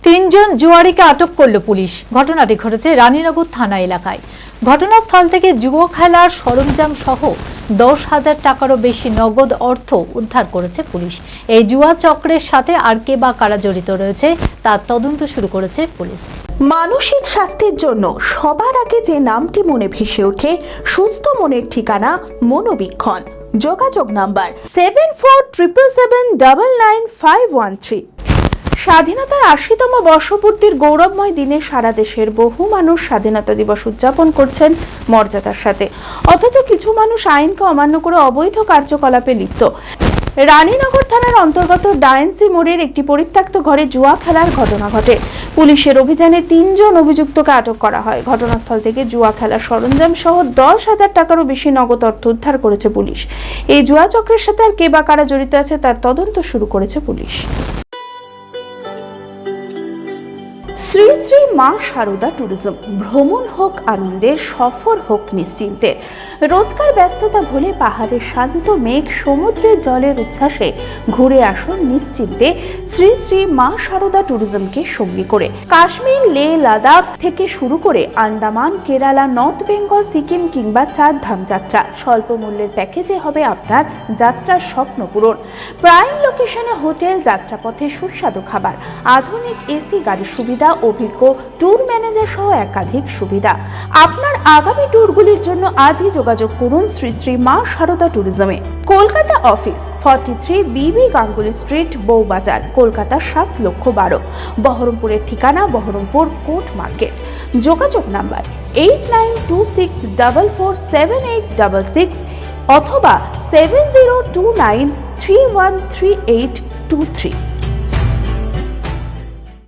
তিনজন জুয়ারিকে আটক করল পুলিশ। ঘটনাটি ঘটেছে রানীনগর থানা এলাকায়। ঘটনাস্থল থেকে জুয়া খেলার সরঞ্জাম সহ 10,000 টাকারও বেশি নগদ অর্থ উদ্ধার করেছে পুলিশ। এই জুয়া চক্রের সাথে আর কে বা কারা জড়িত রয়েছে তার তদন্ত শুরু করেছে পুলিশ। মানসিক স্বাস্থ্যের জন্য সবার আগে যে নামটি মনে ভেসে ওঠে, সুস্থ মনের ঠিকানা মনোবীক্ষণ। যোগাযোগ নাম্বার 7477799513। স্বাধীনতার 80তম বর্ষপূর্তির গৌরবময় দিনে সারা দেশের বহু মানুষ স্বাধীনতা দিবস উদযাপন করছেন মর্যাদার সাথে, অথচ কিছু মানুষ আইনকে অমান্য করে অবৈধ কার্যকলাপে লিপ্ত। রানীনগর থানার অন্তর্গত ডায়েন্সি মোড়ের একটি পরিত্যক্ত ঘরে জুয়া খেলার ঘটনা ঘটে। পুলিশের অভিযানে 3 জন অভিযুক্তকে আটক করা হয়। ঘটনাস্থল থেকে জুয়া খেলার সরঞ্জাম সহ 10,000 টাকারও বেশি নগদ অর্থ উদ্ধার করেছে পুলিশ। এই জুয়া চক্রের সাথে আর কে বা কারা জড়িত আছে তার তদন্ত শুরু করেছে পুলিশ। শ্রী শ্রী মা সারদা ট্যুরিজম। ভ্রমণ হোক আনন্দের, সফর হোক নিশ্চিন্তে। রোজকার ব্যস্ততা ভুলে পাহাড়ের শান্ত মেঘ, সমুদ্রের জলের উচ্ছ্বাসে ঘুরে আসুন নিশ্চিন্তে শ্রী শ্রী মা সারদা ট্যুরিজমকে সঙ্গী করে। কাশ্মীর, লে, লাদাখ থেকে শুরু করে আন্দামান, কেরালা, নর্থ বেঙ্গল, সিকিম কিংবা 4 ধাম যাত্রা, স্বল্প মূল্যের প্যাকেজে হবে আপনার যাত্রার স্বপ্ন পূরণ। প্রাইম লোকেশনে হোটেল, যাত্রাপথে সুস্বাদু খাবার, আধুনিক এসি গাড়ির সুবিধা, অভিজ্ঞ ট্যুর ম্যানেজার সহ একাধিক সুবিধা। আপনার আগামী ট্যুরগুলির জন্য আজই যোগাযোগ করুন শ্রী শ্রী মা সারদা ট্যুরিজমে। কলকাতা অফিস 43 বিবি গাঙ্গুলি স্ট্রিট, বউবাজার, কলকাতা 7,12,000। বহরমপুরের ঠিকানা বহরমপুর কোর্ট মার্কেট। যোগাযোগ নাম্বার 8926447866 অথবা 7029313823।